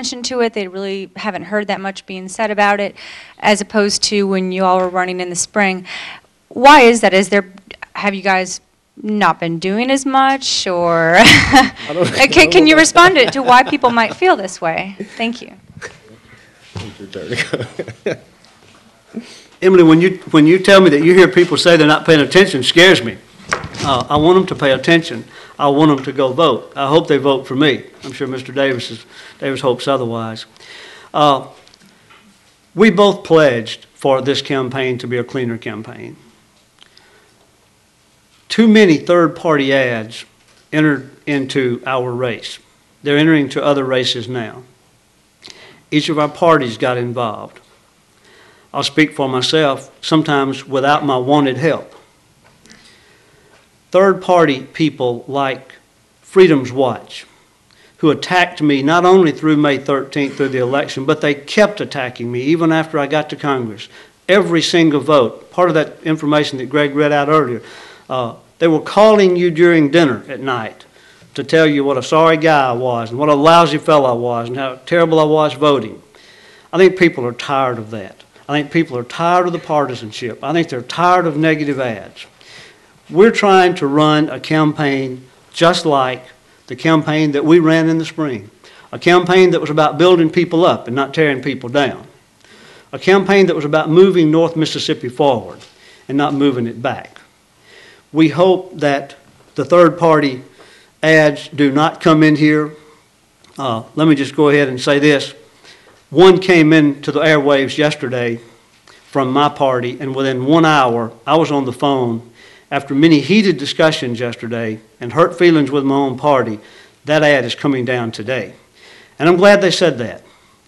attention to it. They really haven't heard that much being said about it, as opposed to when you all were running in the spring. Why is that? Have you guys not been doing as much, or can you respond to why people might feel this way? Thank you. Emily, when you tell me that you hear people say they're not paying attention, it scares me. I want them to pay attention. I want them to go vote. I hope they vote for me. I'm sure Mr. Davis hopes otherwise. We both pledged for this campaign to be a cleaner campaign. Too many third-party ads entered into our race. They're entering into other races now. Each of our parties got involved. I'll speak for myself, sometimes without my wanted help. Third-party people like Freedom's Watch, who attacked me not only through May 13th through the election, but they kept attacking me even after I got to Congress. Every single vote, part of that information that Greg read out earlier, they were calling you during dinner at night to tell you what a sorry guy I was and what a lousy fellow I was and how terrible I was voting. I think people are tired of that. I think people are tired of the partisanship. I think they're tired of negative ads. We're trying to run a campaign just like the campaign that we ran in the spring, a campaign that was about building people up and not tearing people down, a campaign that was about moving North Mississippi forward and not moving it back. We hope that the third-party ads do not come in here. Let me just go ahead and say this. One came into the airwaves yesterday from my party, and within 1 hour, I was on the phone. After many heated discussions yesterday and hurt feelings with my own party, that ad is coming down today. And I'm glad they said that.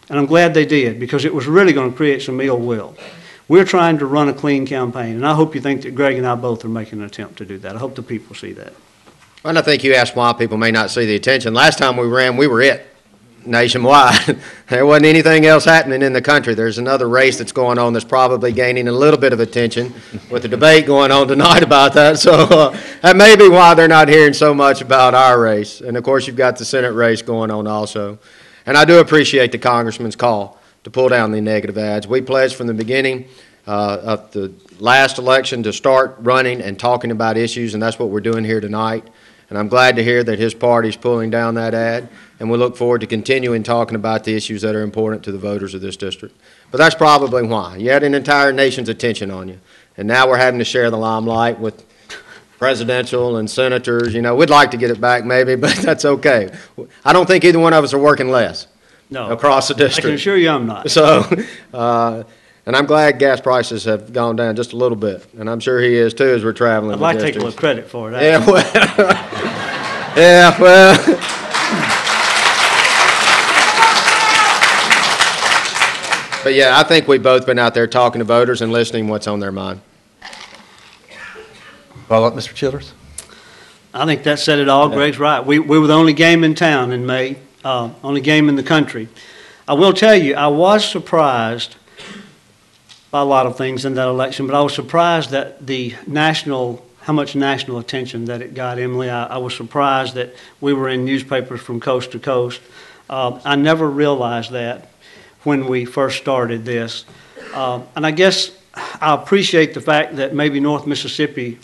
And I'm glad they did, because it was really going to create some ill will. We're trying to run a clean campaign, and I hope you think that Greg and I both are making an attempt to do that. I hope the people see that. And I think you asked why people may not see the attention. Last time we ran, we were it nationwide. There wasn't anything else happening in the country. There's another race that's going on that's probably gaining a little bit of attention with the debate going on tonight about that. So that may be why they're not hearing so much about our race. And, of course, you've got the Senate race going on also. And I do appreciate the Congressman's call to pull down the negative ads. We pledged from the beginning of the last election to start running and talking about issues, and that's what we're doing here tonight. And I'm glad to hear that his party's pulling down that ad, and we look forward to continuing talking about the issues that are important to the voters of this district. But that's probably why. You had an entire nation's attention on you, and now we're having to share the limelight with presidential and senators. You know, we'd like to get it back maybe, but that's okay. I don't think either one of us are working less across the district. I can assure you I'm not. So, and I'm glad gas prices have gone down just a little bit, and I'm sure he is too as we're traveling. I'd like to take a little credit for it. Yeah, well, yeah, well. But yeah, I think we've both been out there talking to voters and listening what's on their mind. Follow up, Mr. Childers? I think that said it all. Yeah. Greg's right. We were the only game in town in May, only game in the country. I will tell you, I was surprised by a lot of things in that election, but I was surprised that how much national attention that it got, Emily. I was surprised that we were in newspapers from coast to coast. I never realized that when we first started this. And I guess I appreciate the fact that maybe North Mississippi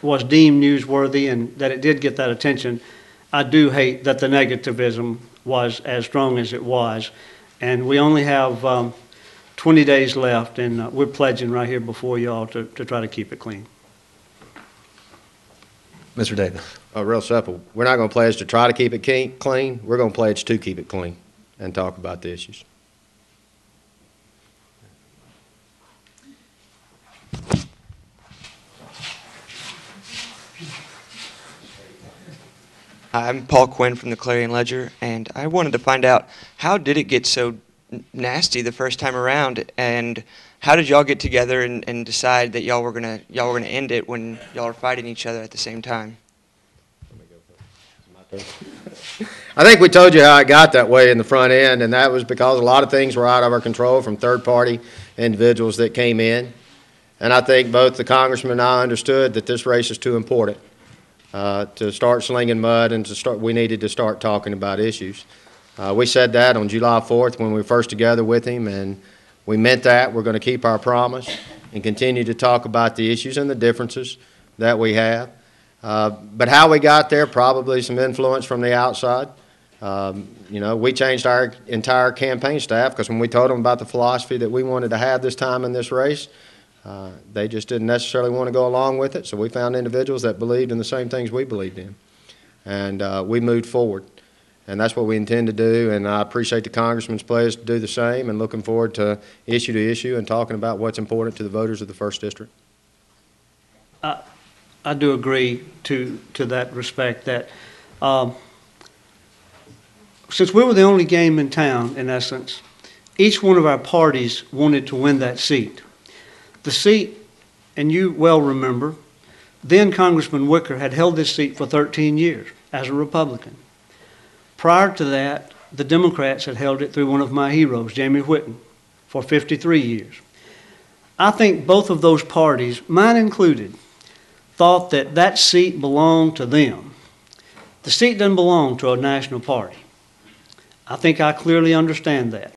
was deemed newsworthy and that it did get that attention. I do hate that the negativism was as strong as it was. And we only have 20 days left, and we're pledging right here before you all to try to keep it clean. Mr. Davis. Real simple. We're not going to pledge to try to keep it clean. We're going to pledge to keep it clean and talk about the issues. I'm Paul Quinn from the Clarion Ledger, and I wanted to find out, how did it get so nasty the first time around, and how did y'all get together and decide that y'all were gonna end it when y'all are fighting each other at the same time? I think we told you how it got that way in the front end, and that was because a lot of things were out of our control from third-party individuals that came in. And I think both the Congressman and I understood that this race is too important to start slinging mud and we needed to start talking about issues. We said that on July 4th when we were first together with him, and we meant that. We're going to keep our promise and continue to talk about the issues and the differences that we have. But how we got there, probably some influence from the outside. You know, we changed our entire campaign staff because when we told them about the philosophy that we wanted to have this time in this race, they just didn't necessarily want to go along with it. So we found individuals that believed in the same things we believed in. And we moved forward. And that's what we intend to do. And I appreciate the Congressman's pledge to do the same, and looking forward to issue and talking about what's important to the voters of the 1st District. I do agree to that respect that since we were the only game in town, in essence, each one of our parties wanted to win that seat. The seat, and you well remember, then Congressman Wicker had held this seat for 13 years as a Republican. Prior to that, the Democrats had held it through one of my heroes, Jamie Whitten, for 53 years. I think both of those parties, mine included, thought that that seat belonged to them. The seat doesn't belong to a national party. I think I clearly understand that.